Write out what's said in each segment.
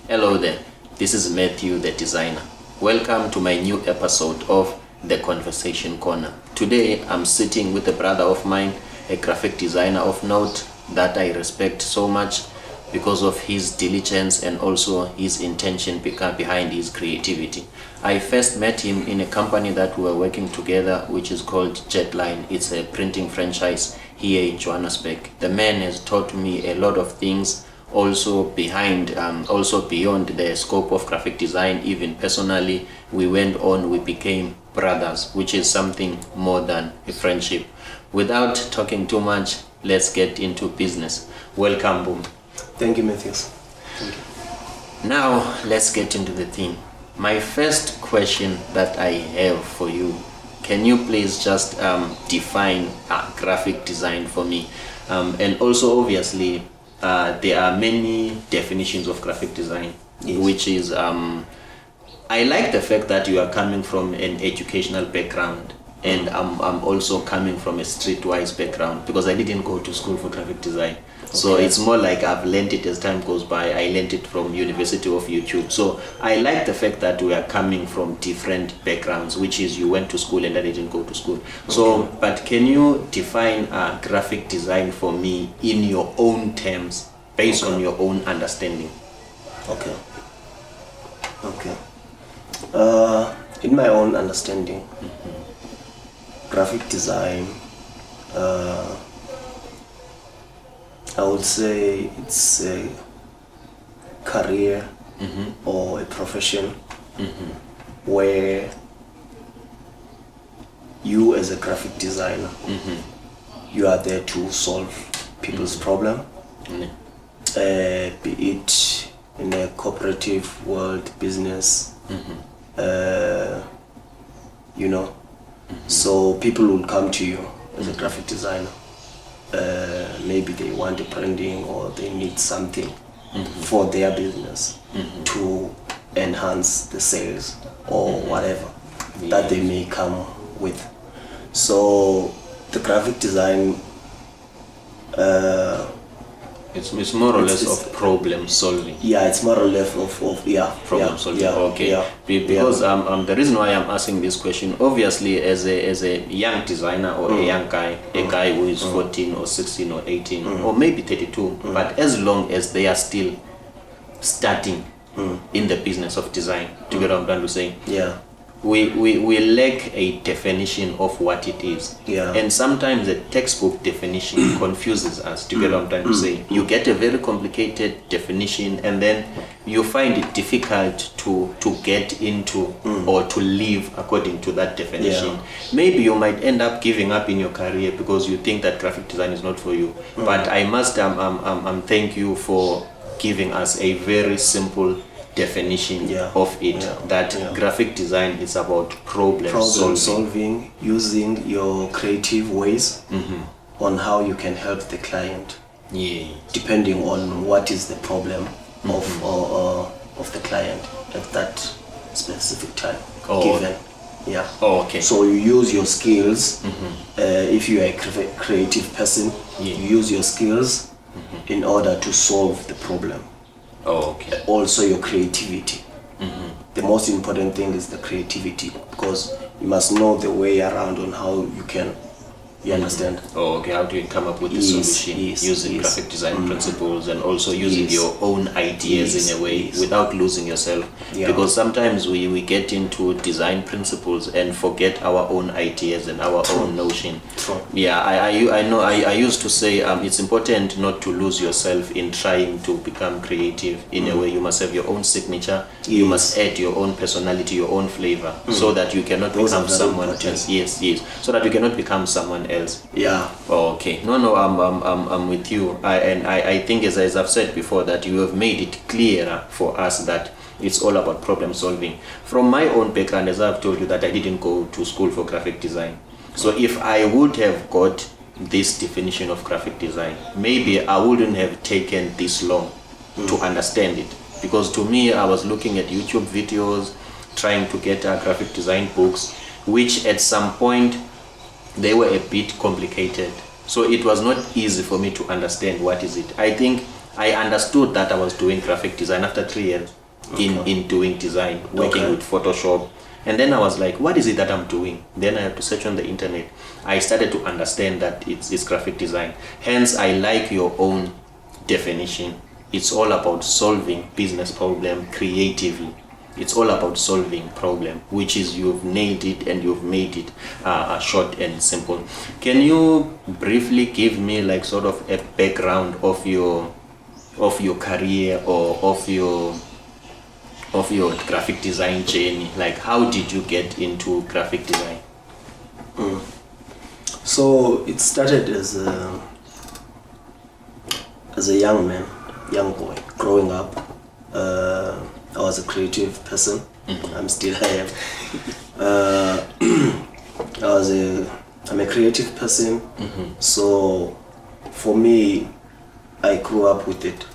Hello there, this is Matthew the designer. Welcome to my new episode of The Conversation Corner. Today I'm sitting with a brother of mine, a graphic designer of note that I respect so much because of his diligence and also his intention behind his creativity. I first met him in a company that we were working together, which is called Jetline. It's a printing franchise here in Johannesburg. The man has taught me a lot of things, also beyond the scope of graphic design. Even personally, we became brothers, which is something more than a friendship. Without talking too much, let's get into business. Welcome, Mpumi. Thank you, Matthew. Thank you. Now, let's get into the theme. My first question that I have for you, can you please just define graphic design for me? And also, obviously, there are many definitions of graphic design, yes. Which is, I like the fact that you are coming from an educational background, and I'm also coming from a streetwise background because I didn't go to school for graphic design. So it's more like I've learned it as time goes by. I learned it from University of YouTube. So I like the fact that we are coming from different backgrounds, which is you went to school and I didn't go to school. So, but can you define graphic design for me in your own terms, based on your own understanding? Okay. In my own understanding, graphic design, I would say it's a career or a profession where you as a graphic designer, you are there to solve people's problem, be it in a cooperative world, business, so people will come to you as a graphic designer. Maybe they want a branding or they need something for their business to enhance the sales or whatever that they may come with. So the graphic design, it's more or less of problem solving. Yeah, it's more or less of problem solving. Yeah, okay. Yeah, because the reason why I'm asking this question, obviously, as a young designer or a young guy, a guy who is 14 or 16 or 18 or maybe 32, but as long as they are still starting in the business of design, to get what I'm trying to say. Yeah. We lack a definition of what it is. Yeah. And sometimes the textbook definition confuses us, to get what I'm trying to say. You get a very complicated definition and then you find it difficult to get into or to live according to that definition. Yeah. Maybe you might end up giving up in your career because you think that graphic design is not for you. But I must thank you for giving us a very simple definition of it, that graphic design is about problem solving, using your creative ways on how you can help the client, depending on what is the problem of the client at that specific time given. So you use your skills. If you are a creative person, you use your skills in order to solve the problem. Also your creativity. The most important thing is the creativity, because you must know the way around on how you can, you understand? How do you come up with the solution using graphic design principles and also using your own ideas in a way without losing yourself? Because sometimes we get into design principles and forget our own ideas and our own notion. I used to say it's important not to lose yourself in trying to become creative in a way. You must have your own signature. You must add your own personality, your own flavor, so that you cannot become someone else. So that you cannot become someone else. I'm with you. I think, as I've said before, that you have made it clearer for us that it's all about problem solving. From my own background, as I've told you, that I didn't go to school for graphic design. So if I would have got this definition of graphic design, maybe I wouldn't have taken this long to understand it. Because to me, I was looking at YouTube videos, trying to get graphic design books, which at some point they were a bit complicated. So it was not easy for me to understand what is it. I think I understood that I was doing graphic design after 3 years in doing design, working with Photoshop. And then I was like, what is it that I'm doing? Then I have to search on the internet. I started to understand that it's graphic design. Hence, I like your own definition. It's all about solving business problem creatively. It's all about solving problem, which is you've nailed it and you've made it short and simple. Can you briefly give me like sort of a background of your career or of your graphic design journey? Like, how did you get into graphic design? So it started as a young boy growing up. I was a creative person. I'm still I am. I'm a creative person. So for me, I grew up with it.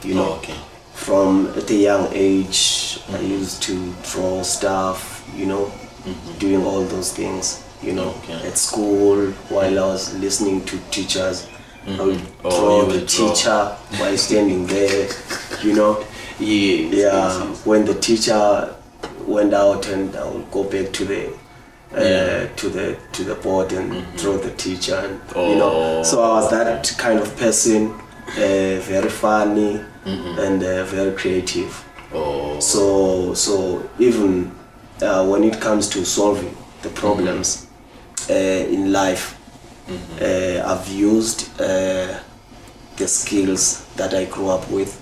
You know. Okay. From at a young age, I used to draw stuff, you know, doing all those things, you know, at school while I was listening to teachers. I would draw the teacher while standing there, you know. Yeah. When the teacher went out, and I would go back to the board and draw the teacher, and you know. So I was that kind of person, very funny. And very creative. So even when it comes to solving the problems in life, I've used the skills that I grew up with.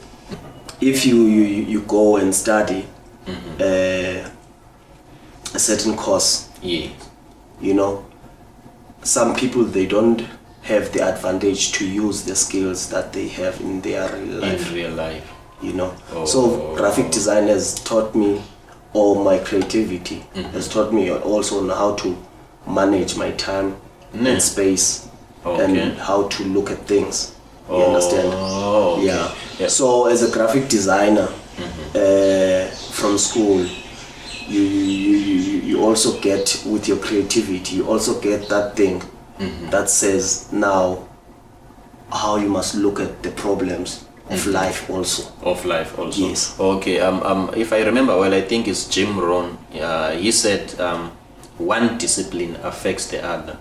If you go and study a certain course, you know, some people, they don't have the advantage to use the skills that they have in their real life. You know. So graphic design has taught me, or my creativity has taught me also on how to manage my time and space, and how to look at things. You understand? Yeah. So as a graphic designer, from school, you also get, with your creativity, you also get that thing that says now how you must look at the problems of life also. Yes. Okay. If I remember well, I think it's Jim Rohn. He said one discipline affects the other.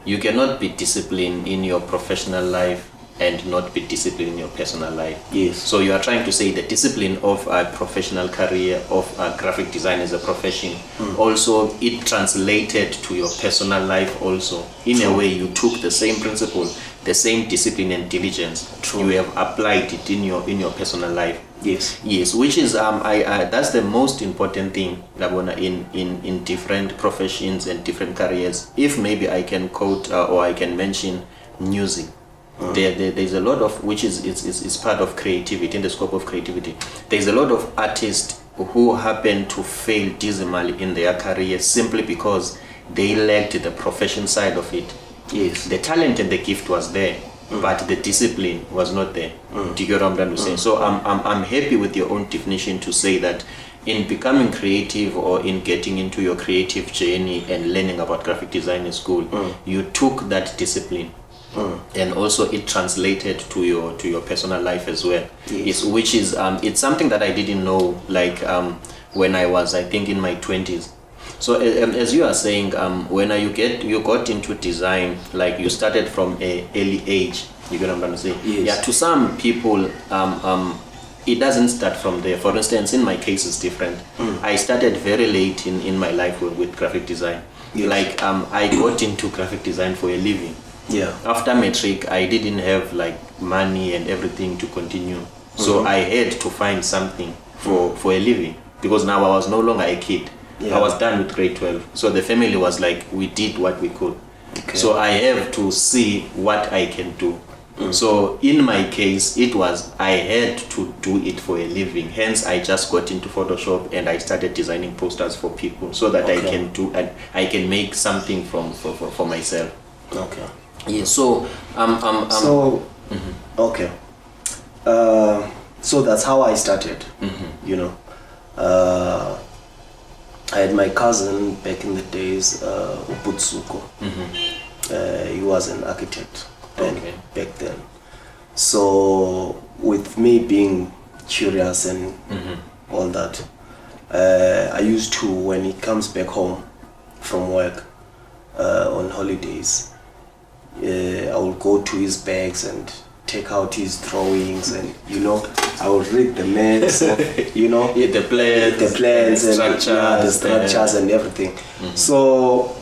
You cannot be disciplined in your professional life and not be disciplined in your personal life. Yes. So you are trying to say the discipline of a professional career, of graphic design as a profession, also it translated to your personal life also. In a way, you took the same principle, the same discipline and diligence. You have applied it in your personal life. Yes, which is that's the most important thing, Labona, in different professions and different careers. If maybe I can quote or I can mention music. There's a lot of, which is part of creativity, in the scope of creativity. There's a lot of artists who happen to fail dismally in their career simply because they lacked the profession side of it. Yes. The talent and the gift was there, but the discipline was not there. Do you get what I'm trying to say? So I'm happy with your own definition to say that in becoming creative or in getting into your creative journey and learning about graphic design in school, you took that discipline. And also it translated to your personal life as well. Yes. Which is it's something that I didn't know, like when I was, I think, in my 20s. So as you are saying, when you got into design, like you started from an early age. You get what I'm trying to say? Yes. Yeah. To some people, it doesn't start from there. For instance, in my case, it's different. I started very late in my life with graphic design. Yes. Like I got into graphic design for a living. Yeah. After matric, I didn't have like money and everything to continue, so I had to find something for a living, because now I was no longer a kid. I was done with grade 12, so the family was like, we did what we could. So I have to see what I can do. So in my case, it was I had to do it for a living. Hence, I just got into Photoshop and I started designing posters for people, so that I can do and I can make something for myself. Okay. Yeah, so okay. So that's how I started. You know, I had my cousin back in the days, Uputsuko. He was an architect back then. So with me being curious and all that, I used to, when he comes back home from work on holidays, I will go to his bags and take out his drawings, and I will read the maps of, the plans and the structures and everything. So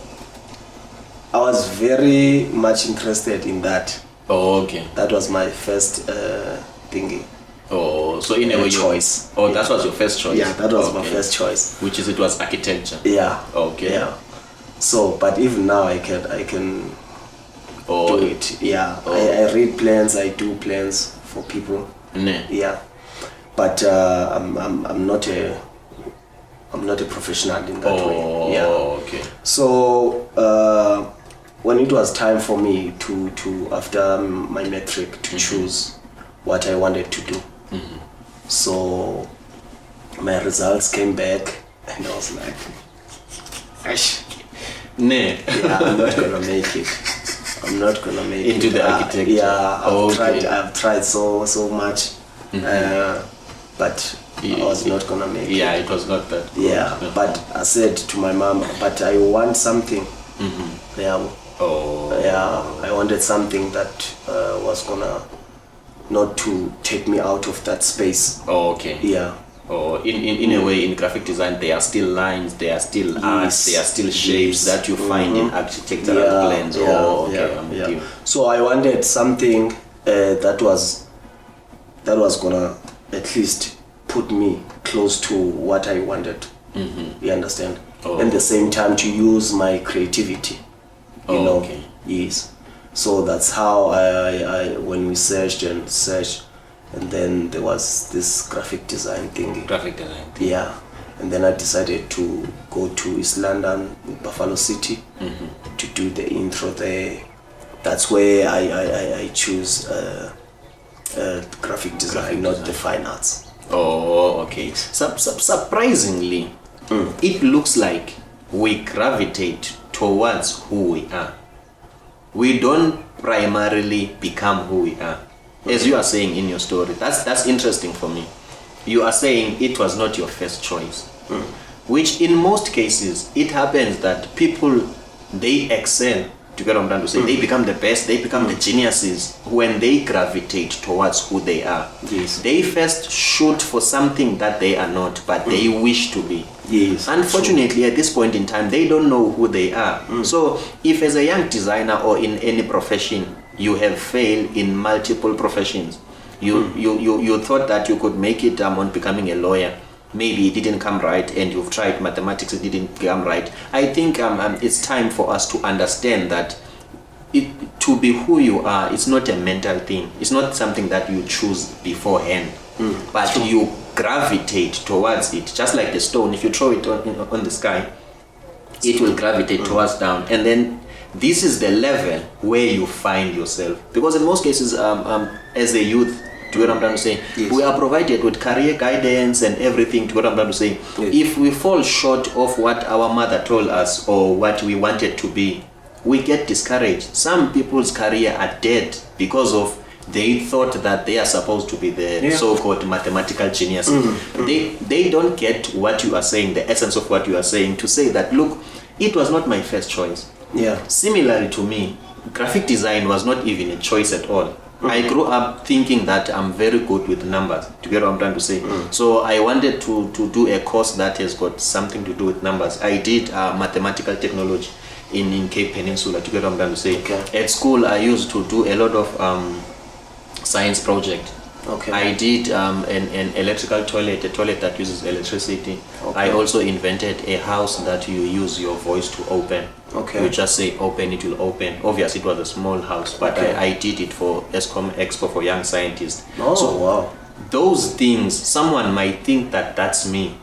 I was very much interested in that. Oh, okay. That was my first thingy. Oh, so in a way choice. That was your first choice. Yeah, that was my first choice. Which is, it was architecture. Yeah. Okay. Yeah. So, but even now I can do it. Yeah. I read plans. I do plans for people. Yeah. But I'm not a professional in that way. Yeah. Okay. So when it was time for me to after my metric to choose what I wanted to do, so my results came back and I was like, yeah, I'm not gonna make it. I'm not gonna make it into the architecture. Yeah, I've tried so much, but I was not gonna make it. Yeah, it was not that good. Yeah, but I said to my mom, but I want something. Yeah. Yeah, I wanted something that was gonna not to take me out of that space. Okay. Yeah. In a way, in graphic design, there are still lines, there are still arts, there are still shapes that you find in architectural plans. Okay. So I wanted something that was gonna at least put me close to what I wanted. You understand? At the same time, to use my creativity. Okay. Yes. So that's how I when we searched, and then there was this graphic design thing. Yeah. And then I decided to go to East London, Buffalo City, to do the intro there. That's where I choose graphic design, not the fine arts. Oh, okay. Surprisingly, it looks like we gravitate towards who we are. We don't primarily become who we are. As you are saying in your story, that's interesting for me. You are saying it was not your first choice, which in most cases it happens that people, they excel. To get what I'm trying to say, they become the best, they become the geniuses when they gravitate towards who they are. Yes. They first shoot for something that they are not, but they wish to be. Yes. Unfortunately, at this point in time, they don't know who they are. So if as a young designer or in any profession, you have failed in multiple professions, you thought that you could make it on becoming a lawyer, maybe it didn't come right, and you've tried mathematics, it didn't come right. I think it's time for us to understand that to be who you are, it's not a mental thing. It's not something that you choose beforehand, but you gravitate towards it. Just like the stone, if you throw it on the sky, it will gravitate towards down. And then this is the level where you find yourself. Because in most cases, as a youth, to what I'm trying to say, we are provided with career guidance and everything, to what I'm trying to say. If we fall short of what our mother told us or what we wanted to be, we get discouraged. Some people's career are dead because of they thought that they are supposed to be the so-called mathematical genius. They don't get what you are saying, the essence of what you are saying, to say that, look, it was not my first choice. Similarly to me, graphic design was not even a choice at all. I grew up thinking that I'm very good with numbers, to get what I'm trying to say. So I wanted to do a course that has got something to do with numbers. I did mathematical technology in Cape Peninsula, to get what I'm trying to say. At school, I used to do a lot of science project. I did an electrical toilet, a toilet that uses electricity. I also invented a house that you use your voice to open. You just say open, it will open. Obviously, it was a small house, but I did it for ESCOM Expo for Young Scientists. Those things, someone might think that that's me.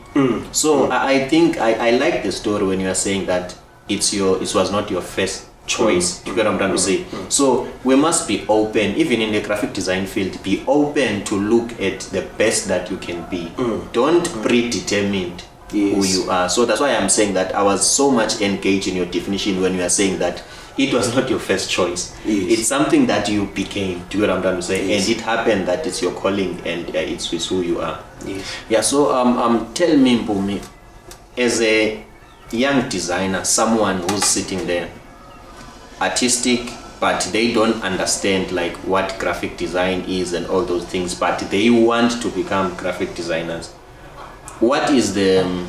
So I think I like the story when you are saying that it was not your first choice, to get what I'm trying to say. So we must be open, even in the graphic design field, be open to look at the best that you can be. Don't predetermine who you are. So that's why I'm saying that I was so much engaged in your definition when you are saying that it was not your first choice. Yes. It's something that you became. Do you know what I'm trying to say? Yes. And it happened that it's your calling, and it's with who you are. Yes. Yeah. So tell me, Mpumi, as a young designer, someone who's sitting there, artistic, but they don't understand like what graphic design is and all those things, but they want to become graphic designers. What is the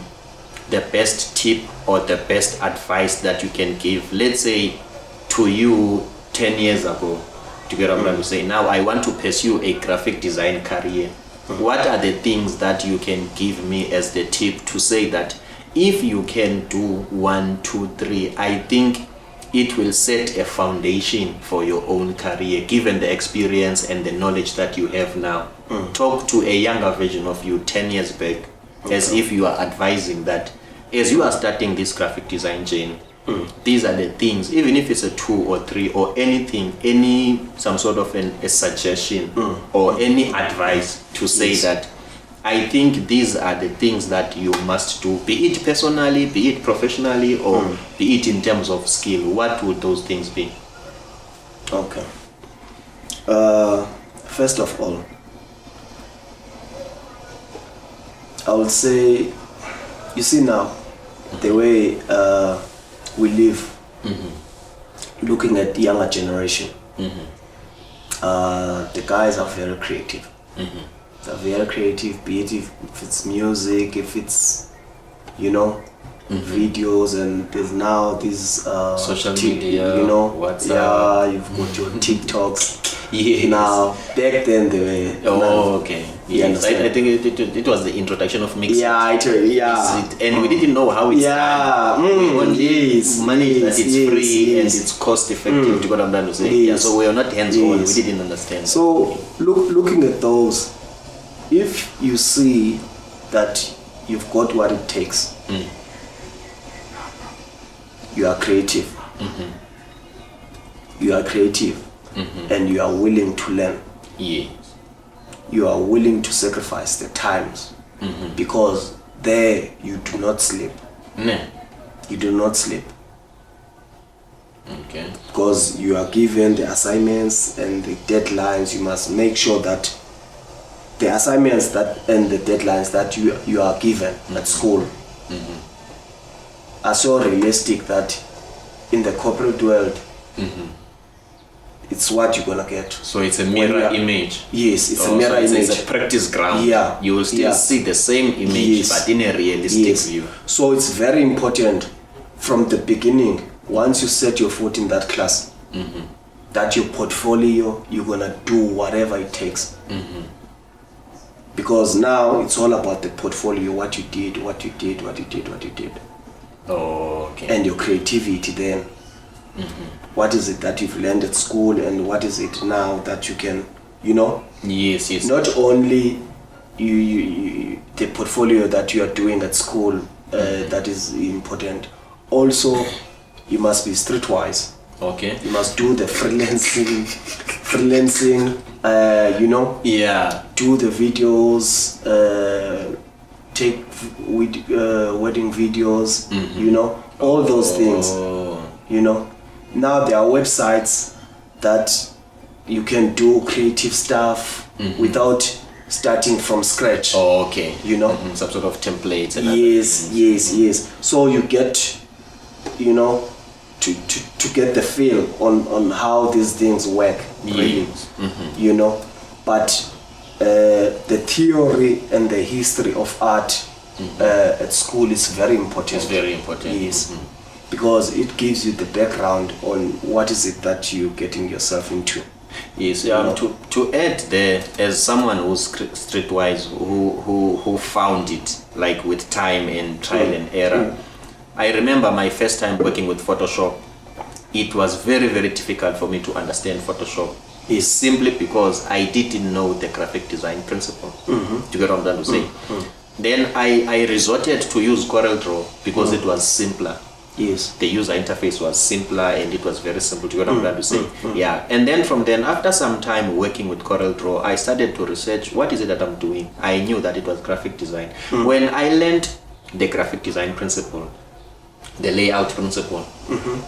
best tip or the best advice that you can give, let's say, to you 10 years ago, to get what I'm trying to say? Now I want to pursue a graphic design career. What are the things that you can give me as the tip to say that if you can do 1, 2, 3, I think it will set a foundation for your own career, given the experience and the knowledge that you have now? Talk to a younger version of you 10 years back, as if you are advising that as you are starting this graphic design journey, these are the things, even if it's a 2 or 3 or anything, some sort of a suggestion or any advice to say that I think these are the things that you must do, be it personally, be it professionally, or be it in terms of skill. What would those things be? Okay. First of all, I would say, you see now, the way we live, looking at the younger generation, the guys are very creative. They're very creative, be it if it's music, if it's, videos, and there's now these social media, WhatsApp. Yeah, you've got your TikToks. Yes. Now, back then they were. Okay. Yes. I think it was the introduction of mixing. And we didn't know how it's done. We only managed that it's free and it's cost effective. To what I'm trying to say. Yes. Yeah. So we are not hands-on. We didn't understand. So looking at those, if you see that you've got what it takes, you are creative. You are creative, and you are willing to learn. Yes. You are willing to sacrifice the times, because there you do not sleep. No. You do not sleep. Okay. Because you are given the assignments and the deadlines. You must make sure that the assignments that and the deadlines that you are given at school are so realistic that in the corporate world, it's what you're gonna get. So it's a mirror image. Yes, it's a mirror image. It's a practice ground. Yeah. You will still see the same image, but in a realistic view. So it's very important from the beginning, once you set your foot in that class, that your portfolio, you're gonna do whatever it takes. Because now it's all about the portfolio, what you did. Okay. And your creativity then. What is it that you've learned at school, and what is it now that you can, Yes. not only you the portfolio that you are doing at school, that is important. Also, you must be streetwise. Okay. You must do the freelancing, Yeah. do the videos, take wedding videos, all those things, Now there are websites that you can do creative stuff without starting from scratch. Okay. Some sort of templates. And yes. So you get, to get the feel on how these things work. Really. But the theory and the history of art at school is very important. It's very important. Yes. Because it gives you the background on what is it that you're getting yourself into. Yes. To add there, as someone who's streetwise, who found it like with time and trial and error, I remember my first time working with Photoshop. It was very, very difficult for me to understand Photoshop. It's simply because I didn't know the graphic design principle. To get what I'm trying to say. Then I resorted to use CorelDRAW because it was simpler. Yes. The user interface was simpler and it was very simple, to get what I'm trying to say. Yeah. And then from then, after some time working with CorelDRAW, I started to research what is it that I'm doing. I knew that it was graphic design. When I learned the graphic design principle, the layout principle.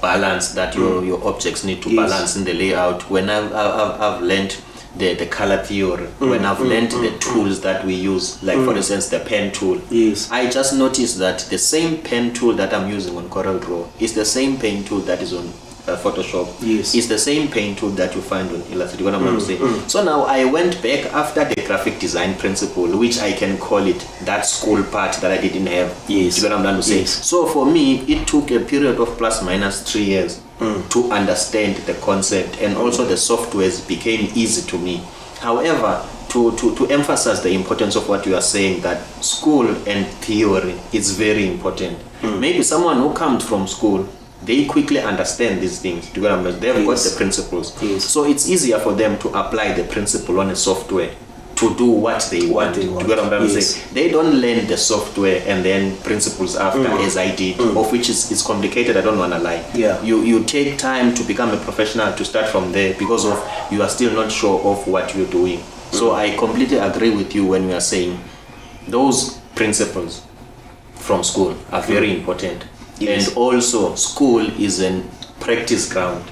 Balance, that your objects need to balance in the layout. When I've learned the color theory, when I've learned the tools that we use, like for instance the pen tool, I just noticed that the same pen tool that I'm using on CorelDRAW is the same pen tool that is on Photoshop. It's the same pen tool that you find on Illustrator. What I'm going to say. So now I went back after the graphic design principle, which I can call it that school part that I didn't have. What I'm trying to say. So for me, it took a period of plus minus 3 years to understand the concept, and also the softwares became easy to me. However, to emphasize the importance of what you are saying, that school and theory is very important. Maybe someone who comes from school, they quickly understand these things. They've got the principles. So it's easier for them to apply the principle on a software to do what they want. They don't learn the software and then principles after, as I did, of which is complicated. I don't want to lie. You take time to become a professional, to start from there, because of you are still not sure of what you're doing. So I completely agree with you when you are saying those principles from school are very important. And also school is a practice ground.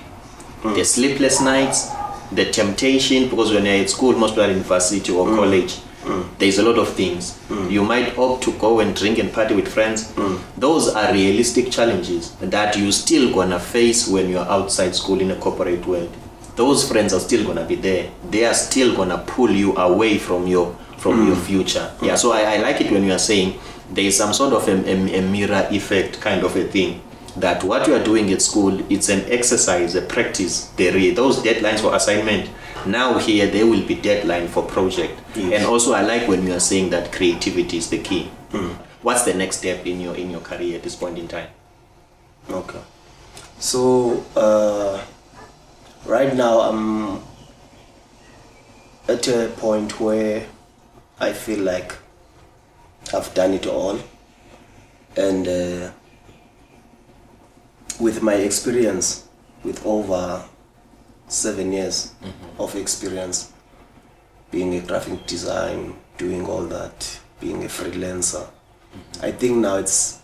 The sleepless nights, the temptation, because when you're at school, most people are in university or college, there's a lot of things. You might opt to go and drink and party with friends. Those are realistic challenges that you still gonna face when you're outside school in a corporate world. Those friends are still gonna be there. They are still gonna pull you away from your future. So I like it when you are saying there is some sort of a mirror effect kind of a thing, that what you are doing at school, it's an exercise, a practice. Those deadlines for assignment, now here there will be deadline for project. And also I like when you are saying that creativity is the key. What's the next step in your career at this point in time? Okay, so right now I'm at a point where I feel like I've done it all, and with my experience, with over 7 years of experience being a graphic design, doing all that, being a freelancer, I think now it's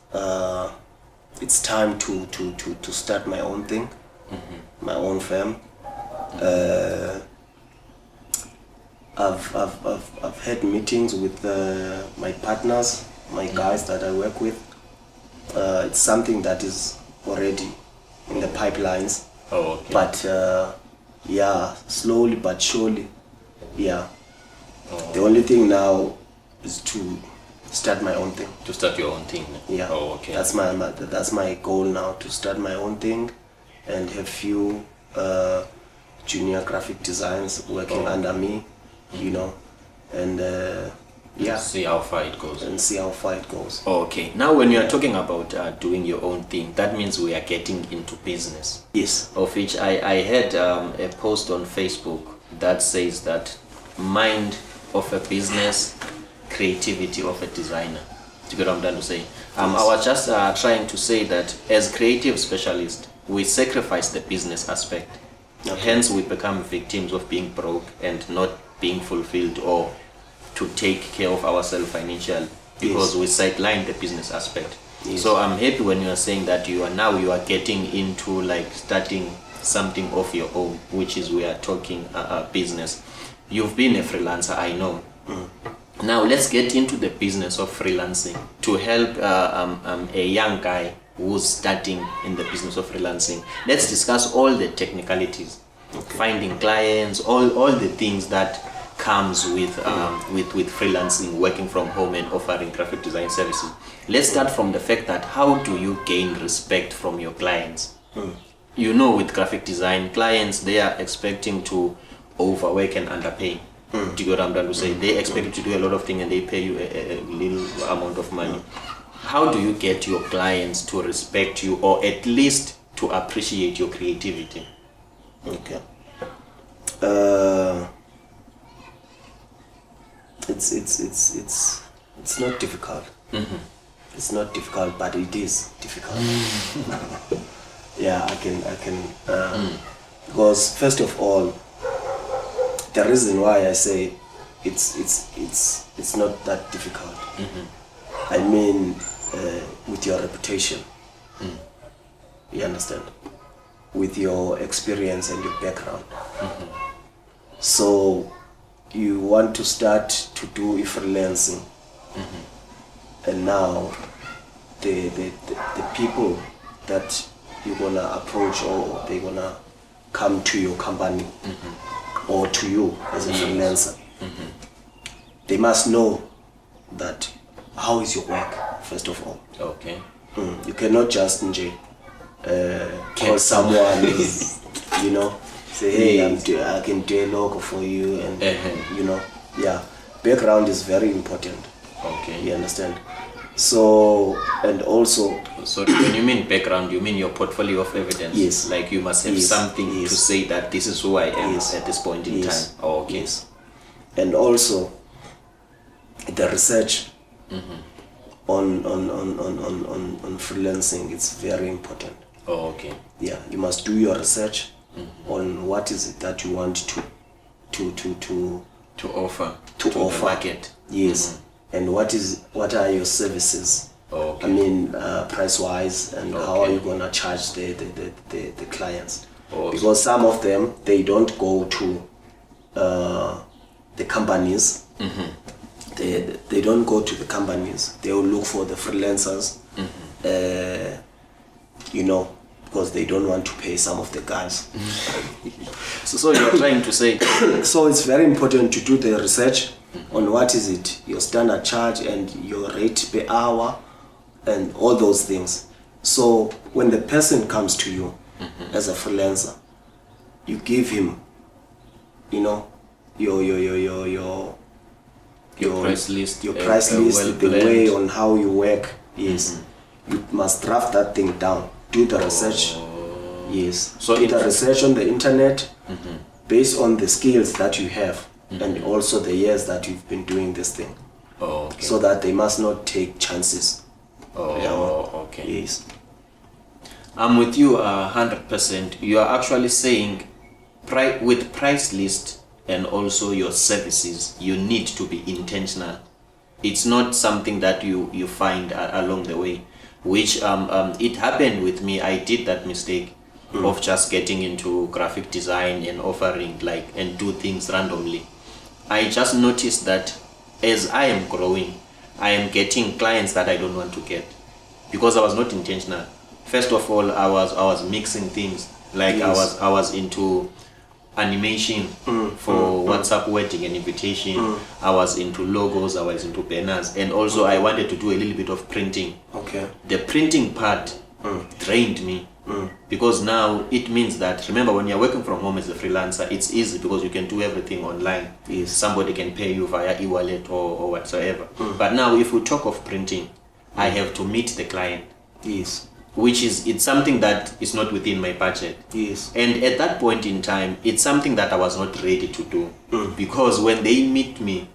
time to start my own thing, my own firm. I've had meetings with my partners, my guys that I work with. It's something that is already in the pipelines. But slowly but surely, the only thing now is to start my own thing. To start your own thing? That's my goal now, to start my own thing and have few junior graphic designers working under me, and see how far it goes. Okay, now when you are talking about doing your own thing, that means we are getting into business. Of which I had a post on Facebook that says that mind of a business, creativity of a designer. Do you get what I'm trying to say? I was just trying to say that as creative specialists, we sacrifice the business aspect. Hence we become victims of being broke and not being fulfilled, or to take care of ourselves financially, because we sideline the business aspect. So I'm happy when you are saying that you are getting into like starting something of your own, which is, we are talking business. You've been a freelancer, I know. Now let's get into the business of freelancing to help a young guy who's starting in the business of freelancing. Let's discuss all the technicalities, finding clients, all the things that comes with freelancing, working from home and offering graphic design services. Let's start from the fact that how do you gain respect from your clients? With graphic design, clients, they are expecting to overwork and underpay. Do you get what I'm trying to say? They expect you to do a lot of things and they pay you a little amount of money. How do you get your clients to respect you, or at least to appreciate your creativity? Okay. It's not difficult. It's not difficult, but it is difficult. I can because first of all, the reason why I say it's not that difficult. I mean, with your reputation, You understand? With your experience and your background. So you want to start to do freelancing. And now the people that you're gonna approach, or they're gonna come to your company or to you as a freelancer, they must know that how is your work, first of all. Okay. You cannot just call someone, you know, say, hey, I can do a logo for you, and you know, background is very important. Okay. You understand? So, and also, so when you mean background, you mean your portfolio of evidence? Yes. Like you must have something to say that this is who I am at this point in time. Oh, okay. Yes. And also the research on freelancing is very important. Oh, okay. Yeah, you must do your research on what is it that you want to offer to the market. Yes. And what are your services? Okay. I mean, price wise, and how are you gonna charge the clients? Because some of them, they don't go to the companies. They don't go to the companies. They will look for the freelancers. You know, because they don't want to pay some of the guys. So you're trying to say. So it's very important to do the research on what is it, your standard charge and your rate per hour and all those things. So when the person comes to you as a freelancer, you give him, you know, your price list, the way on how you work is. You must draft that thing down. Do the research. Yes. So do the research on the internet based on the skills that you have and also the years that you've been doing this thing. Okay. So that they must not take chances. Okay. Yes. I'm with you 100%. You are actually saying with price list and also your services, you need to be intentional. It's not something that you find along the way, which it happened with me. I did that mistake of just getting into graphic design and offering and do things randomly. I just noticed that as I am growing, I am getting clients that I don't want to get because I was not intentional. First of all, I was mixing things. I was into animation for WhatsApp wedding and invitation. I was into logos, I was into banners, and also I wanted to do a little bit of printing. Okay. The printing part drained me because now it means that, remember, when you're working from home as a freelancer, it's easy because you can do everything online. Yes. Somebody can pay you via e-wallet or whatsoever. But now if we talk of printing, I have to meet the client. Yes. It's something that is not within my budget. Yes. And at that point in time, it's something that I was not ready to do because when they meet me,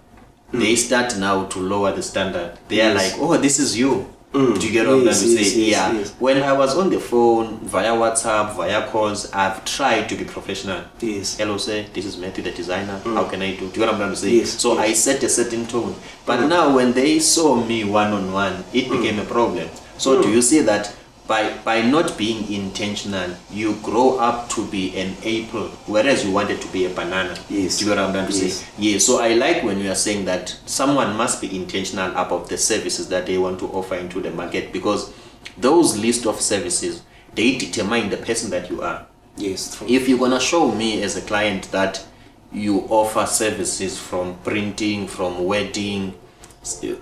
they start now to lower the standard. They are like, oh, this is you. Do you get what I'm trying to say? Yes. When I was on the phone, via WhatsApp, via calls, I've tried to be professional. Yes. Hello, sir, this is Matthew the designer. How can I do? Do you get what I'm trying to say? Yes. So I set a certain tone. But now when they saw me one-on-one, it became a problem. So do you see that by not being intentional, you grow up to be an apple, whereas you wanted to be a banana? Yes. Do you get what I'm trying to say? Yeah. So I like when you are saying that someone must be intentional about the services that they want to offer into the market, because those list of services, they determine the person that you are. Yes. True. If you're gonna show me as a client that you offer services from printing, from wedding,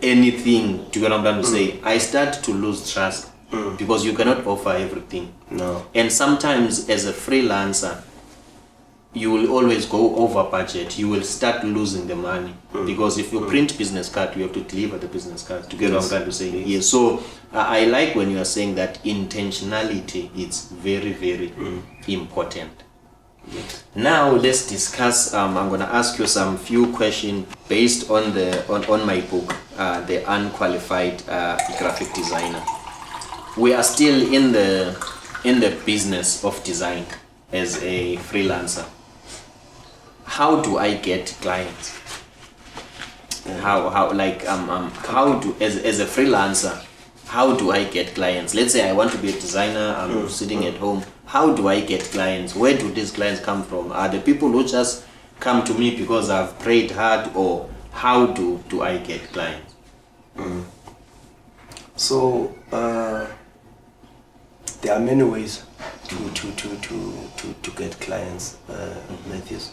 anything, do you get what I'm trying to say? I start to lose trust. Because you cannot offer everything. No. And sometimes as a freelancer, you will always go over budget. You will start losing the money. Because if you print business card, you have to deliver the business card. To get what I'm trying to say? Yes. So I like when you are saying that intentionality is very, very important. Yes. Now let's discuss. I'm going to ask you some few questions based on on my book, The Unqualified Graphic Designer. We are still in the business of design as a freelancer. How do I get clients? How do as a freelancer, how do I get clients? Let's say I want to be a designer, I'm sitting at home. How do I get clients? Where do these clients come from? Are the people who just come to me because I've prayed hard, or how do I get clients? So there are many ways to get clients, Matthews.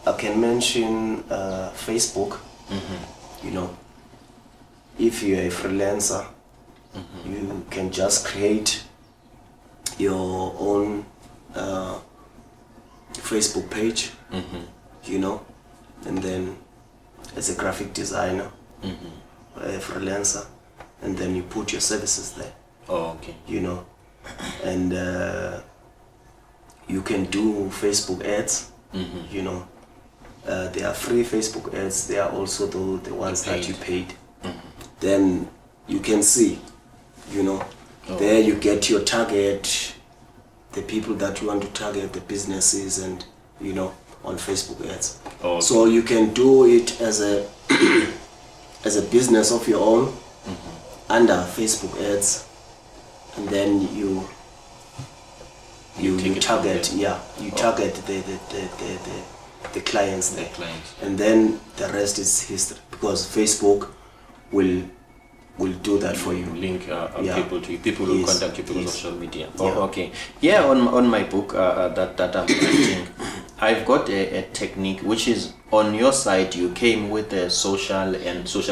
I can mention Facebook. You know, if you're a freelancer, you can just create your own Facebook page, you know, and then as a graphic designer, a freelancer, and then you put your services there. Oh, okay. You know, and you can do Facebook ads. You know, there are free Facebook ads. There are also the ones that you paid. Then you can see, you know, there you get your target, the people that you want to target, the businesses, and you know, on Facebook ads. Okay. So you can do it as a as a business of your own under Facebook ads, and then you target target the clients there, and then the rest is history, because Facebook will do that for you. Link people to you. People will contact you through social media. Yeah. Oh, okay. Yeah, on my book that I'm writing, I've got a technique which is on your site. You came with the social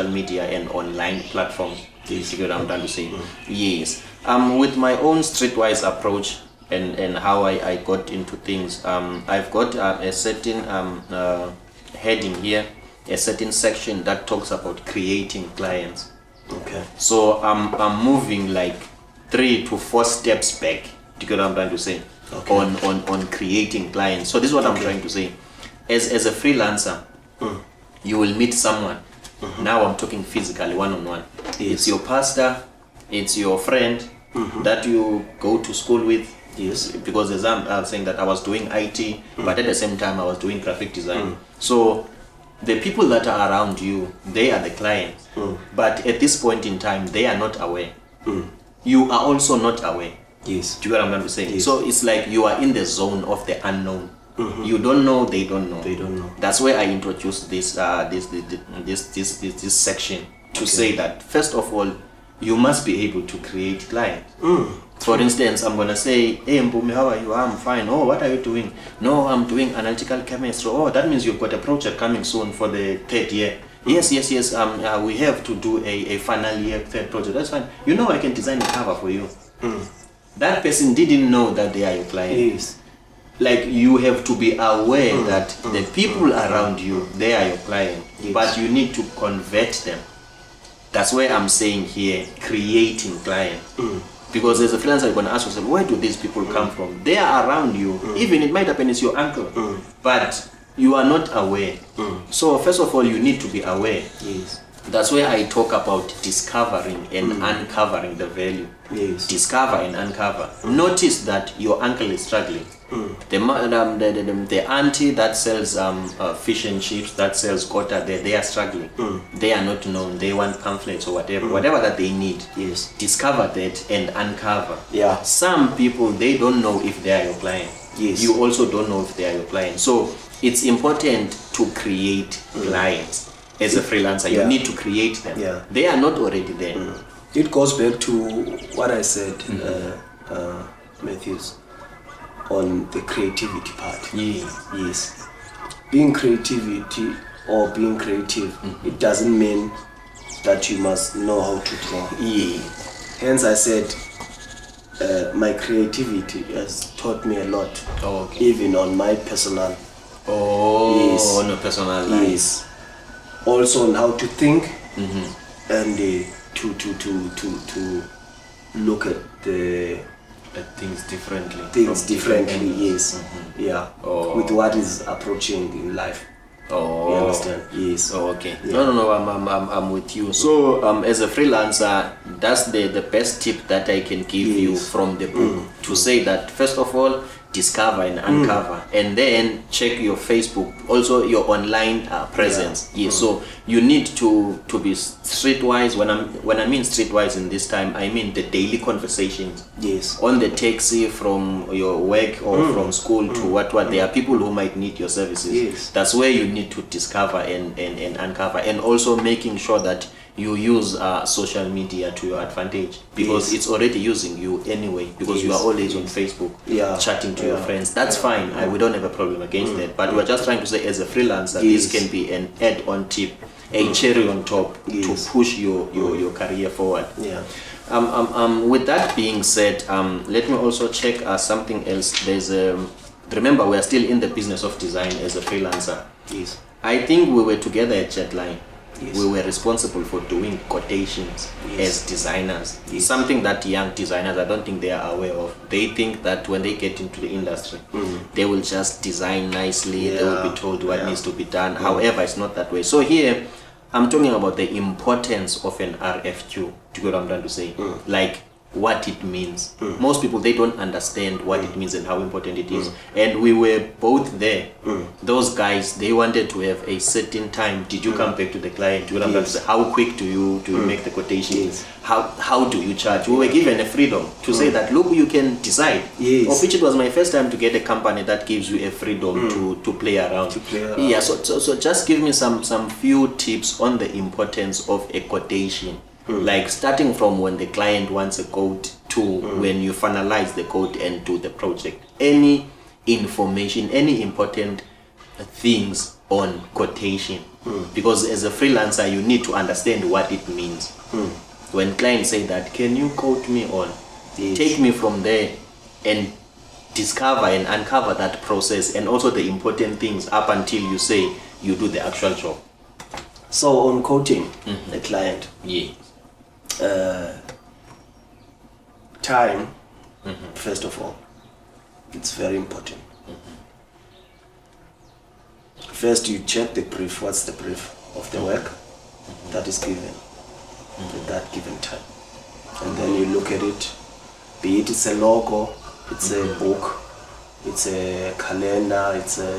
media and online platforms. You see what I'm trying to say? Yes. With my own streetwise approach and how I got into things, I've got a certain heading here, a certain section that talks about creating clients. Okay. So I'm moving like 3 to 4 steps back. Do you get what I'm trying to say? Okay. On creating clients. So this is what I'm trying to say. As a freelancer, you will meet someone. Now I'm talking physically, one-on-one. Yes. It's your pastor, it's your friend that you go to school with. Yes. Because as I'm saying that I was doing IT, but at the same time I was doing graphic design. So the people that are around you, they are the clients. But at this point in time, they are not aware. You are also not aware. Yes. Do you get what I'm trying to say? Yes. So it's like you are in the zone of the unknown. You don't know, they don't know. They don't know. That's where I introduced this section to say that first of all, you must be able to create clients. For instance, I'm gonna say, "Hey Mpumi, how are you?" "I'm fine." "Oh, what are you doing?" "No, I'm doing analytical chemistry." "Oh, that means you've got a project coming soon for the 3rd year." Yes. We have to do a final year 3rd project." "That's fine. You know, I can design a cover for you." That person didn't know that they are your client. Yes. Like, you have to be aware that the people around you, they are your client, but you need to convert them. That's where I'm saying here, creating clients. Because as a freelancer, you're going to ask yourself, where do these people come from? They are around you. Even it might happen it's your uncle, but you are not aware. So first of all, you need to be aware. Yes. That's where I talk about discovering and uncovering the value. Yes. Discover and uncover. Notice that your uncle is struggling. The auntie that sells fish and chips, that sells quota, they are struggling. They are not known. They want pamphlets or whatever that they need. Yes. Discover that and uncover. Yeah. Some people, they don't know if they are your client. Yes. You also don't know if they are your client. So it's important to create clients. As a freelancer, you need to create them. Yeah. They are not already there. It goes back to what I said, Matthews, on the creativity part. Yes. Being creative, it doesn't mean that you must know how to draw. Hence I said, my creativity has taught me a lot. Even on my personal. On your personal life. Yes. Also on how to think and to look at the things differently. Yes. Yeah. With what is approaching in life. You understand? Yes. Okay. Yeah. No, I'm with you. So as a freelancer, that's the best tip that I can give you from the book, to say that first of all, discover and uncover, and then check your Facebook, also your online presence. So you need to be streetwise. When I mean streetwise in this time, I mean the daily conversations. Yes. On the taxi from your work or from school to what there are people who might need your services. Yes. That's where you need to discover and uncover, and also making sure that you use social media to your advantage, because it's already using you anyway, because you are always on Facebook chatting to your friends. That's fine. We don't have a problem against that, but we're just trying to say, as a freelancer, this can be an add-on tip, a cherry on top to push your career forward. With that being said, let me also check something else. There's remember, we are still in the business of design as a freelancer. Yes. I think we were together at Jetline. Yes. We were responsible for doing quotations as designers. Yes. Something that young designers, I don't think they are aware of. They think that when they get into the industry, they will just design nicely, they will be told what needs to be done. However, it's not that way. So here, I'm talking about the importance of an RFQ. Do you get what I'm trying to say? Like, what it means. Most people, they don't understand what it means and how important it is. And we were both there. Those guys, they wanted to have a certain time. Did you come back to the client? How quick do you make the quotation? How do you charge? We were given a freedom to say that, look, you can decide. Of which it was my first time to get a company that gives you a freedom to play around. So just give me some few tips on the importance of a quotation. Like starting from when the client wants a quote to when you finalize the quote and do the project. Any information, any important things on quotation. Because as a freelancer, you need to understand what it means. When clients say that, can you quote me on? Take me from there and discover and uncover that process, and also the important things up until you say you do the actual job. So on quoting the client, time, first of all, it's very important. First, you check the brief. What's the brief of the work that is given at that given time? And then you look at it, be it it's a logo, it's a book, it's a calendar, it's a,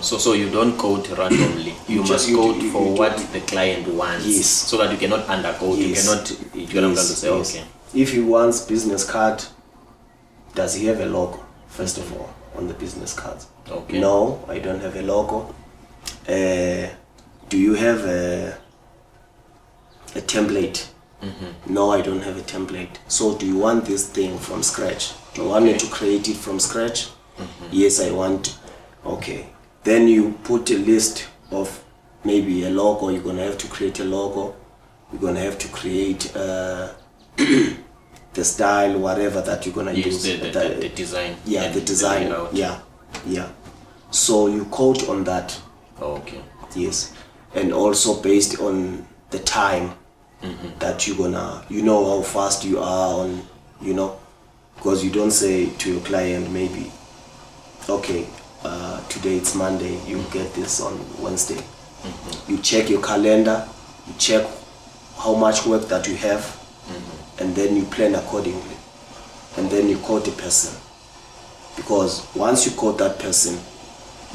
So you don't quote randomly. You must quote for what the client wants. Yes. So that you cannot underquote. Yes. You cannot say, okay. If he wants business card, does he have a logo, first of all, on the business cards? Okay. No, I don't have a logo. Do you have a template? No, I don't have a template. So do you want this thing from scratch? Do you want me to create it from scratch? Yes, I want. Okay. Then you put a list of maybe a logo. You're going to have to create a logo. You're going to have to create the style, whatever that you're going to use. The design. Yeah, the design. Yeah. So you quote on that. Okay. Yes. And also based on the time that you're going to, how fast you are on, because you don't say to your client maybe, okay, today it's Monday, you get this on Wednesday. You check your calendar, you check how much work that you have, and then you plan accordingly. And then you quote the person. Because once you quote that person,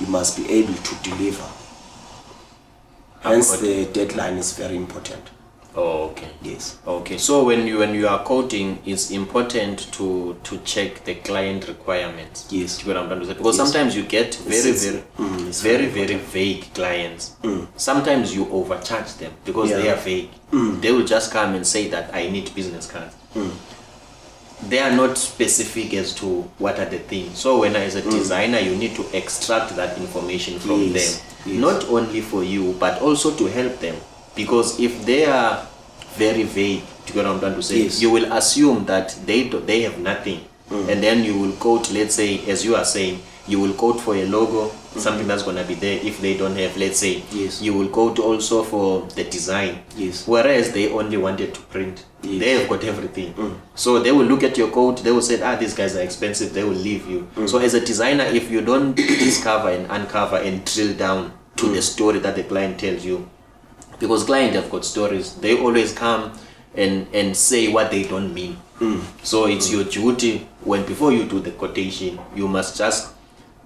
you must be able to deliver. Hence the deadline is very important. Oh, okay. Yes. Okay. So when you are quoting, it's important to check the client requirements. Yes. Because sometimes you get very vague clients. Sometimes you overcharge them because they are vague. They will just come and say that I need business cards. They are not specific as to what are the things. So when as a designer, you need to extract that information from them, not only for you but also to help them. Because if they are very vague, to get what I'm trying to say, you will assume that they have nothing. And then you will quote, let's say, as you are saying, you will quote for a logo, something that's going to be there if they don't have, let's say. You will quote also for the design. Whereas they only wanted to print. They have got everything. So they will look at your quote, they will say, these guys are expensive, they will leave you. So as a designer, if you don't discover and uncover and drill down to the story that the client tells you, because clients have got stories, they always come and say what they don't mean. So it's your duty, before you do the quotation, you must just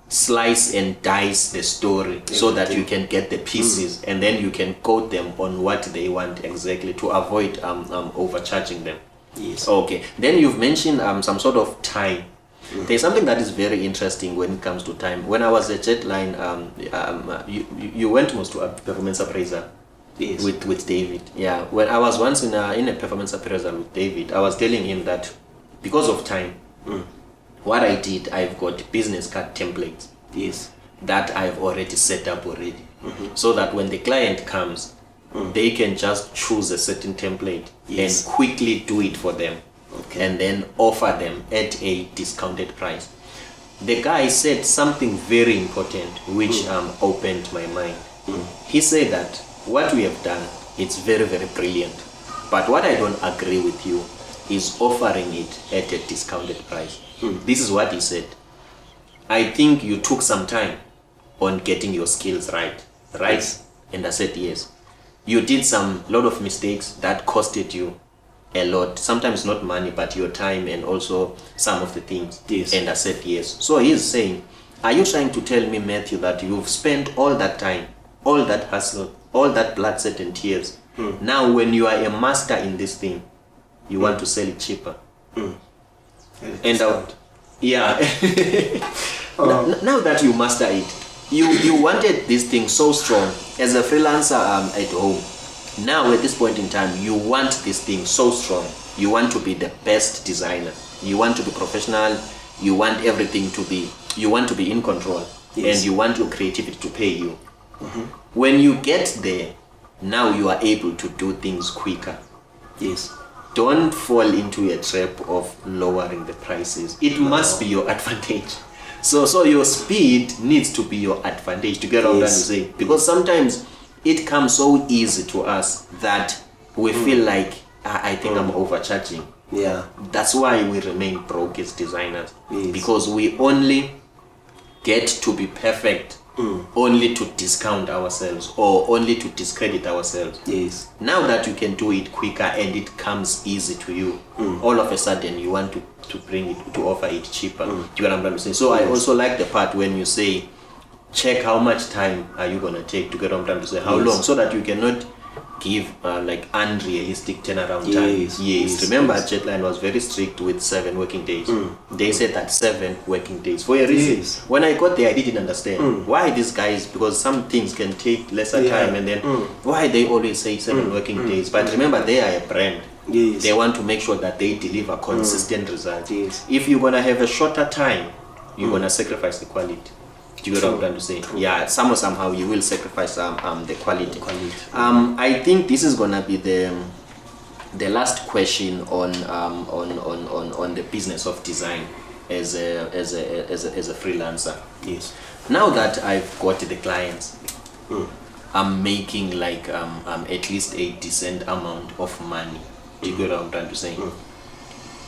slice and dice the story so that you can get the pieces, and then you can quote them on what they want exactly, to avoid overcharging them. Yes. Okay. Then you've mentioned some sort of time. There's something that is very interesting when it comes to time. When I was at Jetline, you went most to a performance appraisal. Yes. With David. Yeah. When I was once in a performance appraisal with David, I was telling him that because of time, what I did, I've got business card templates. Yes. That I've already set up already. So that when the client comes, they can just choose a certain template and quickly do it for them. Okay. And then offer them at a discounted price. The guy said something very important which opened my mind. He said that what we have done, it's very, very brilliant. But what I don't agree with you is offering it at a discounted price. This is what he said. I think you took some time on getting your skills right? Yes. And I said yes. You did some lot of mistakes that costed you a lot, sometimes not money but your time and also some of the things. Yes. And I said yes. So he's saying, are you trying to tell me, Matthew, that you've spent all that time, all that hustle, all that blood, sweat and tears, now when you are a master in this thing, you want to sell it cheaper? And yeah. Now that you master it, you wanted this thing so strong as a freelancer at home. Now at this point in time, you want this thing so strong. You want to be the best designer. You want to be professional. You want everything to be, you want to be in control. Yes. And you want your creativity to pay you. When you get there, now you are able to do things quicker. Yes. Don't fall into a trap of lowering the prices. It must be your advantage. So your speed needs to be your advantage, to get what I'm trying to say. Because sometimes it comes so easy to us that we feel like, I think I'm overcharging. Yeah. That's why we remain broke as designers. Yes. Because we only get to be perfect only to discount ourselves or only to discredit ourselves. Yes. Now that you can do it quicker and it comes easy to you, all of a sudden you want to bring it, to offer it cheaper. Do you get what I'm trying to say? So I also like the part when you say, check how much time are you going to take, to get what I'm trying to say, how long, so that you cannot give like unrealistic turnaround time. Yes. Remember, Jetline was very strict with 7 working days. They said that 7 working days for a reason. Yes. When I got there, I didn't understand why these guys, because some things can take lesser time, and then why they always say 7 working days. But remember, they are a brand. Yes. They want to make sure that they deliver consistent results. Yes. If you're gonna have a shorter time, you're gonna sacrifice the quality. Do you get what I'm trying to say? Yeah, somehow you will sacrifice the quality. I think this is gonna be the last question on the business of design as a freelancer. Yes. Now that I've got the clients, I'm making like at least a decent amount of money. Do you get what I'm trying to say?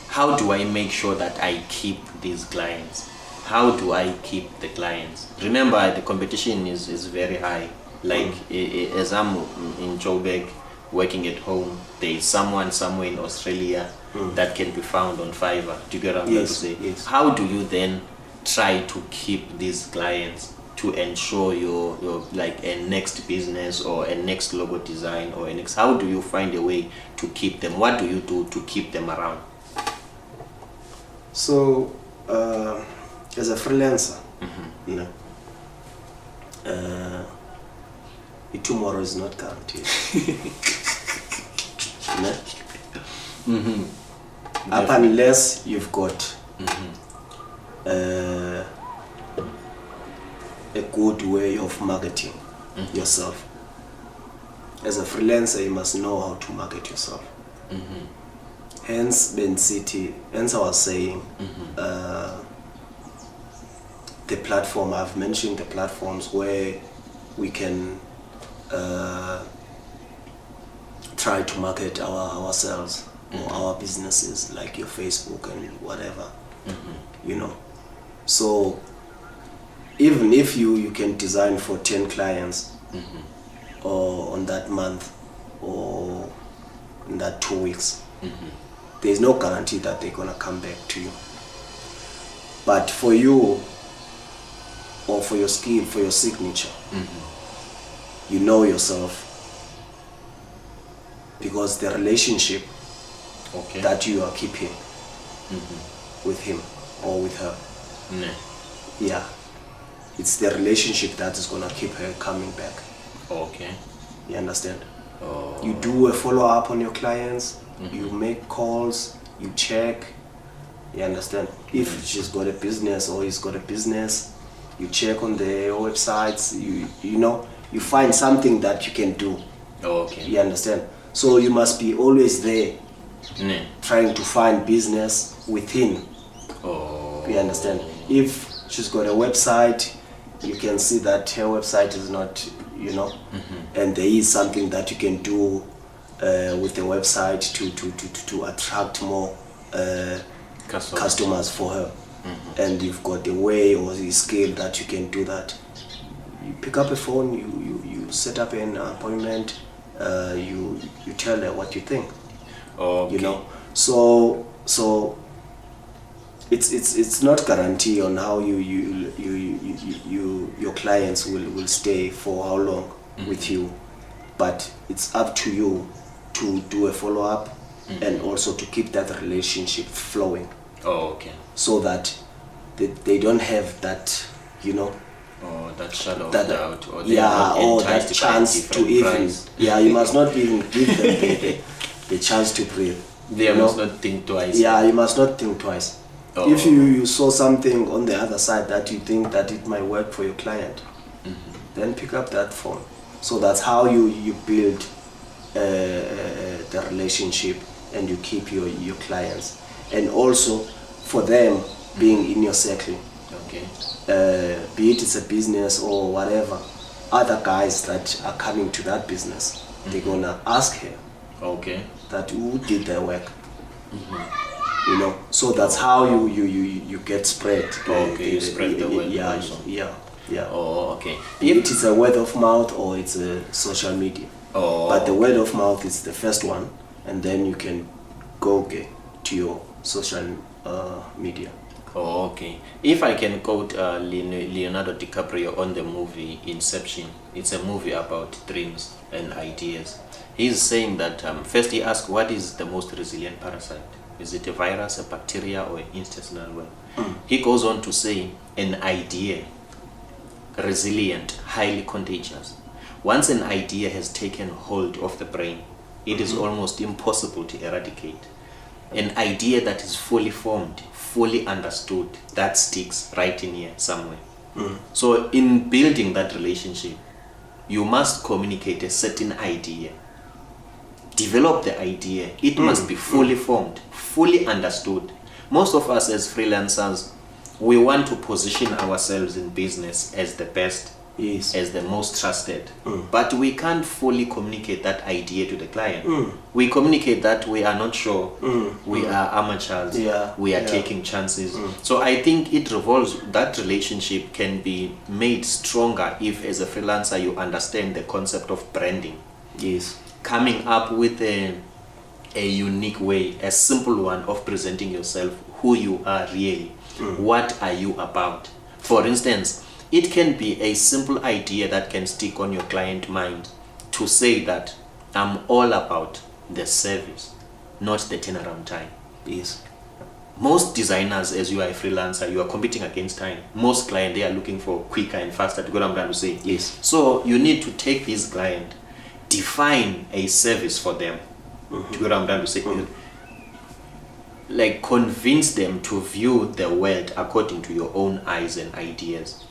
How do I make sure that I keep these clients? How do I keep the clients? Remember, the competition is very high. Like as I'm in Joburg working at home, there is someone somewhere in Australia that can be found on Fiverr. Do you get what I'm trying to say? Yes. How do you then try to keep these clients to ensure your like a next business or a next logo design or a next? How do you find a way to keep them? What do you do to keep them around? So, as a freelancer, you know, tomorrow is not guaranteed. Up unless you've got a good way of marketing yourself. As a freelancer, you must know how to market yourself. Hence, hence I was saying, the platform, I've mentioned the platforms where we can try to market ourselves or our businesses, like your Facebook and whatever, you know. So even if you can design for 10 clients or on that month, or in that 2 weeks. There's no guarantee that they're gonna come back to you. But for you, or for your skill, for your signature, you know yourself, because the relationship that you are keeping with him or with her, yeah, it's the relationship that is gonna keep her coming back. You understand? You do a follow-up on your clients, you make calls, you check, you understand? If she's got a business or he's got a business, you check on their websites, you know, you find something that you can do. You understand? So you must be always there, trying to find business within. You understand? If she's got a website, you can see that her website is not, you know, and there is something that you can do with the website to attract more customers for her. And you've got the way or the skill that you can do that. You pick up a phone, you set up an appointment, you tell her what you think. You know, so it's not guarantee on how your clients will stay for how long with you, but it's up to you to do a follow-up and also to keep that relationship flowing. So that they don't have that, you know, that shadow of doubt, or that chance to even you must not even give them the chance to breathe. They must not think twice. You must not think twice. If you saw something on the other side that you think that it might work for your client, then pick up that phone. So that's how you build the relationship and you keep your clients, and also for them being in your circle. Be it it's a business or whatever, other guys that are coming to that business, they're gonna ask her that who did their work. You know, so that's how you get spread. You spread the word. If it is a word of mouth or it's a social media, but the word of mouth is the first one, and then you can go to your social media. If I can quote Leonardo DiCaprio on the movie Inception, it's a movie about dreams and ideas. He's saying that first he asked, what is the most resilient parasite? Is it a virus, a bacteria, or an intestinal worm? He goes on to say, an idea, resilient, highly contagious. Once an idea has taken hold of the brain, it is almost impossible to eradicate. An idea that is fully formed, fully understood, that sticks right in here somewhere. So in building that relationship, you must communicate a certain idea. Develop the idea. It must be fully formed, fully understood. Most of us as freelancers, we want to position ourselves in business as the best, as the most trusted. But we can't fully communicate that idea to the client. We communicate that we are not sure, we are amateurs, we are taking chances. So I think it revolves, that relationship can be made stronger if as a freelancer you understand the concept of branding. Coming up with a unique way, a simple one of presenting yourself, who you are really, what are you about. For instance, it can be a simple idea that can stick on your client mind to say that I'm all about the service, not the turnaround time. Most designers, as you are a freelancer, you are competing against time. Most clients, they are looking for quicker and faster, to what I'm trying to say. So you need to take this client, define a service for them, to what I'm trying to say. Like convince them to view the world according to your own eyes and ideas.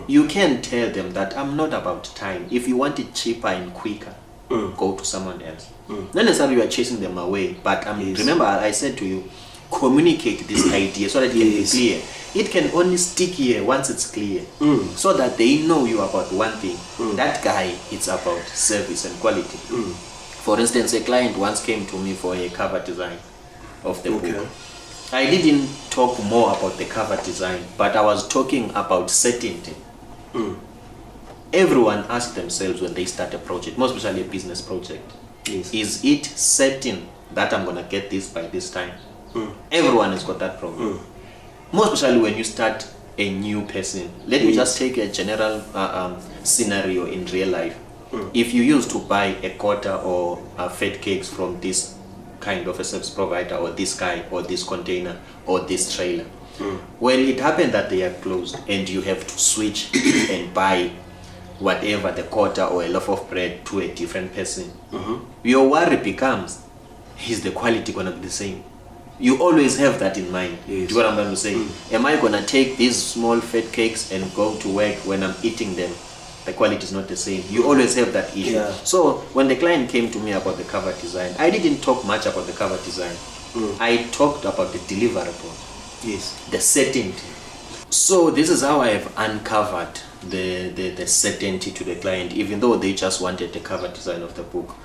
You can tell them that I'm not about time. If you want it cheaper and quicker, go to someone else. Not necessarily you are chasing them away, but remember I said to you, communicate this idea so that it can be clear. It can only stick here once it's clear, so that they know you about one thing. That guy, it's about service and quality. For instance, a client once came to me for a cover design of the book. I didn't talk more about the cover design, but I was talking about certainty. Everyone asks themselves when they start a project, most especially a business project, Yes. Is it certain that I'm gonna get this by this time? Everyone has got that problem. More especially when you start a new person. Let me just take a general scenario in real life. If you used to buy a quarter or fed cakes from this kind of a service provider, or this guy, or this container, or this trailer, when it happened that they are closed and you have to switch and buy whatever, the quarter or a loaf of bread, to a different person, your worry becomes, is the quality gonna be the same? You always have that in mind. Yes. Do you know what I'm going to say? Am I gonna take these small fat cakes and go to work? When I'm eating them, the quality is not the same. You always have that issue. Yeah. So when the client came to me about the cover design, I didn't talk much about the cover design. I talked about the deliverable. Yes. The certainty. So this is how I have uncovered the certainty to the client, even though they just wanted the cover design of the book.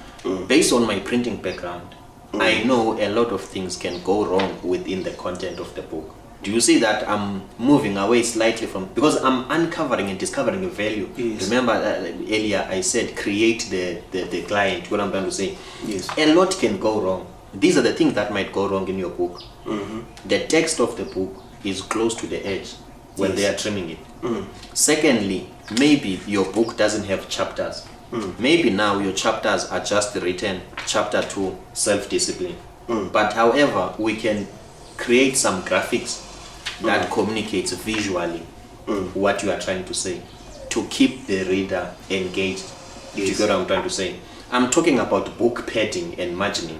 Based on my printing background, I know a lot of things can go wrong within the content of the book. Do you see that I'm moving away slightly from, because I'm uncovering and discovering a value. Yes. Remember earlier I said create the client, what I'm trying to say. Yes. A lot can go wrong. These are the things that might go wrong in your book. The text of the book is close to the edge when they are trimming it. Secondly, maybe your book doesn't have chapters. Maybe now your chapters are just written chapter 2, self-discipline. But however, we can create some graphics that communicates visually what you are trying to say, to keep the reader engaged. Do you get what I'm trying to say? I'm talking about book padding and margining.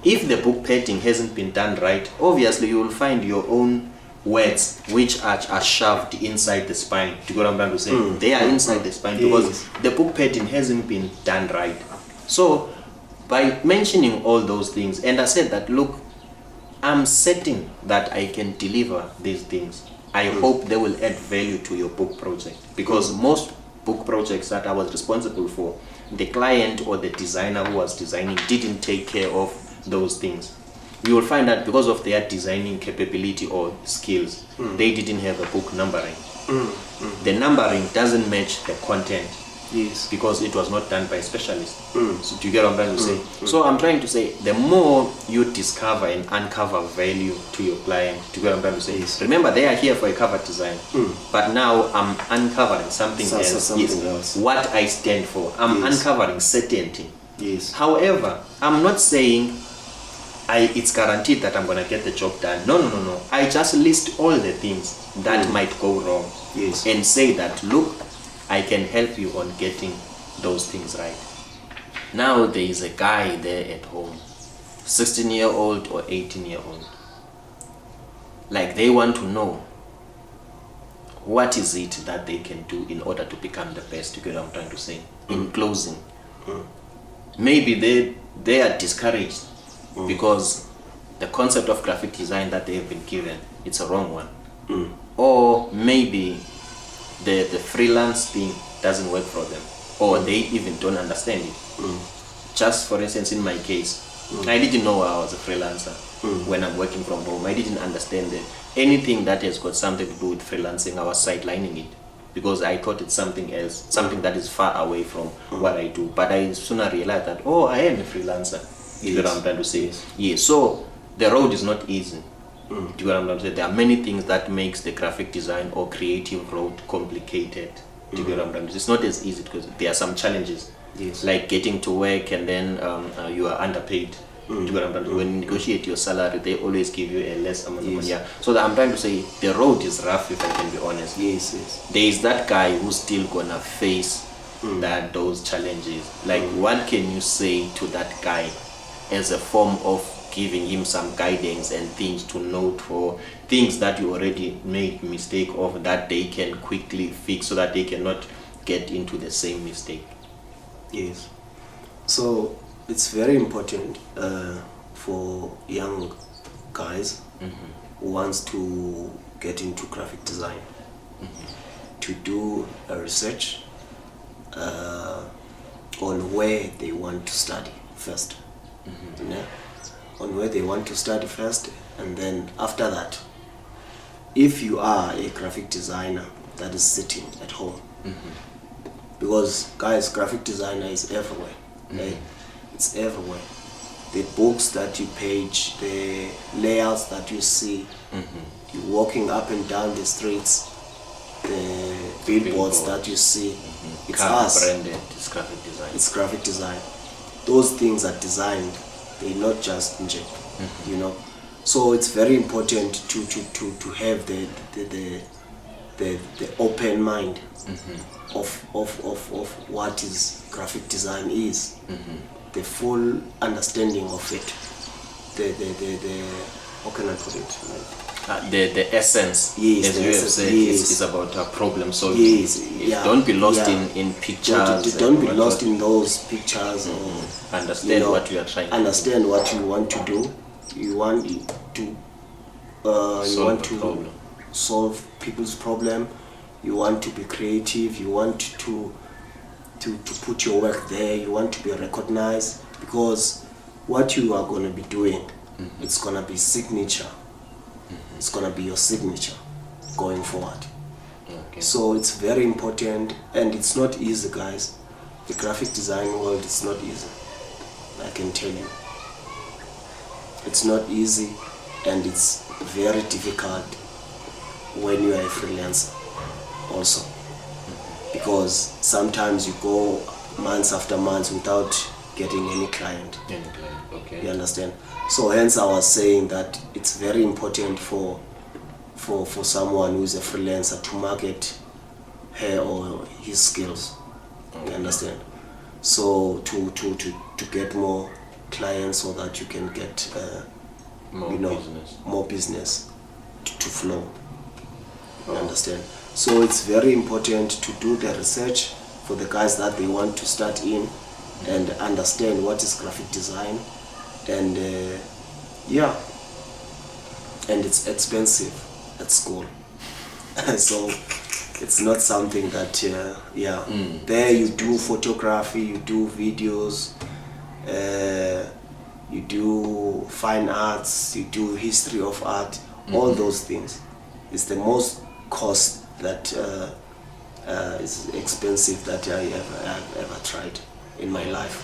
If the book padding hasn't been done right, obviously you will find your own words which are shoved inside the spine. Do you get what I'm trying to say? They are inside the spine because the book padding hasn't been done right. So by mentioning all those things, and I said that, look, I'm certain that I can deliver these things. I hope they will add value to your book project, because most book projects that I was responsible for, the client or the designer who was designing didn't take care of those things. You will find that because of their designing capability or skills, they didn't have a book numbering. The numbering doesn't match the content. Yes. Because it was not done by specialists. So do you get what I'm trying to say? So I'm trying to say, the more you discover and uncover value to your client, do you get what I'm trying to say? Yes. Remember, they are here for a cover design, but now I'm uncovering something else. Something else. What I stand for. I'm uncovering certainty. Yes. However, I'm not saying it's guaranteed that I'm going to get the job done. No. I just list all the things that might go wrong. Yes. And say that, look, I can help you on getting those things right. Now there is a guy there at home, 16-year-old or 18-year-old. Like, they want to know what is it that they can do in order to become the best. You get what I'm trying to say? In closing, maybe they are discouraged because the concept of graphic design that they have been given, it's a wrong one. Or maybe the freelance thing doesn't work for them, or they even don't understand it. Just for instance, in my case, I didn't know I was a freelancer when I'm working from home. I didn't understand that anything that has got something to do with freelancing, I was sidelining it because I thought it's something else, something that is far away from what I do. But I sooner realized that, oh, I am a freelancer. You know what I'm trying to say? Yes. So the road is not easy. Do you know what I'm trying to say? There are many things that makes the graphic design or creative road complicated. Do you get what I'm trying to say? It's not as easy because there are some challenges. Yes. Like getting to work and then you are underpaid. Do you get what I'm trying to say? When you negotiate your salary, they always give you a less amount of money. Yeah. So that I'm trying to say the road is rough, if I can be honest. Yes. There is that guy who's still gonna face those challenges. Like, what can you say to that guy as a form of giving him some guidance and things to note for things that you already made mistake of, that they can quickly fix so that they cannot get into the same mistake? Yes. So it's very important for young guys who wants to get into graphic design to do a research on where they want to study first. On where they want to study first, and then after that, if you are a graphic designer that is sitting at home, because guys, graphic designer is everywhere. It's everywhere. The books that you page, the layouts that you see, you walking up and down the streets, the billboards that you see, it's us. Branded, it's graphic design. It's graphic design. Those things are designed. They're not just inject, you know. So it's very important to have the open mind of what is graphic design is, the full understanding of it, the how can I put it? The essence, yes, as you have said, is about problem solving. Yes, yeah, don't be lost in pictures. Don't be lost in those pictures. Or understand what you are trying. Understand what you want to do. You want to solve people's problem. You want to be creative. You want to put your work there. You want to be recognized, because what you are going to be doing, it's going to be signature. It's going to be your signature going forward. Okay. So it's very important, and it's not easy, guys. The graphic design world is not easy, I can tell you. It's not easy, and it's very difficult when you are a freelancer also, because sometimes you go months after months without getting any client. Okay. You understand? So hence I was saying that it's very important for someone who's a freelancer to market her or his skills. You understand? So to get more clients, so that you can get more business to flow. You understand? So it's very important to do the research for the guys that they want to start in and understand what is graphic design, and and it's expensive at school. So it's not something that there you do photography, you do videos, you do fine arts, you do history of art, all those things. It's the most cost that is expensive that I've ever tried in my life.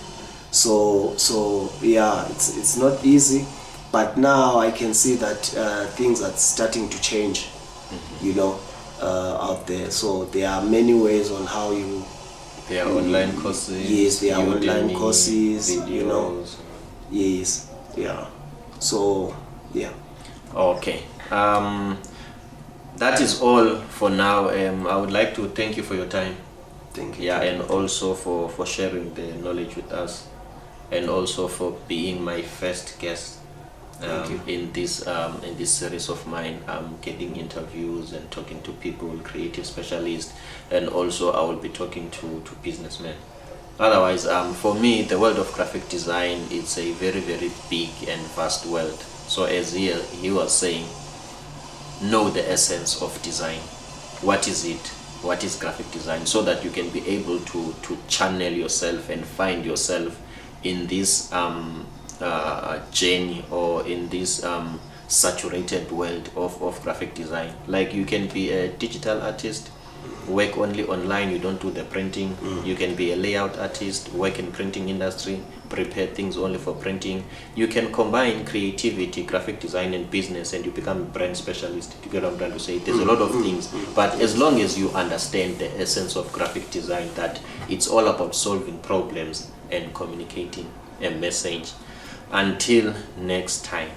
So it's not easy, but now I can see that things are starting to change, out there. So there are many ways on how you. There are online courses. Yes, there are online courses. Videos. Yes, yeah. So yeah. Okay. That is all for now. I would like to thank you for your time. Thank you. Yeah, and also for sharing the knowledge with us, and also for being my first guest in this series of mine. Getting interviews and talking to people, creative specialists, and also I will be talking to businessmen. Otherwise, for me, the world of graphic design is a very, very big and vast world. So as he was saying, know the essence of design. What is it? What is graphic design? So that you can be able to channel yourself and find yourself in this journey, or in this saturated world of graphic design. Like, you can be a digital artist, work only online, you don't do the printing. You can be a layout artist, work in printing industry, prepare things only for printing. You can combine creativity, graphic design, and business, and you become a brand specialist. You get what I'm trying to say? There's a lot of things, but as long as you understand the essence of graphic design, that it's all about solving problems and communicating a message. Until next time.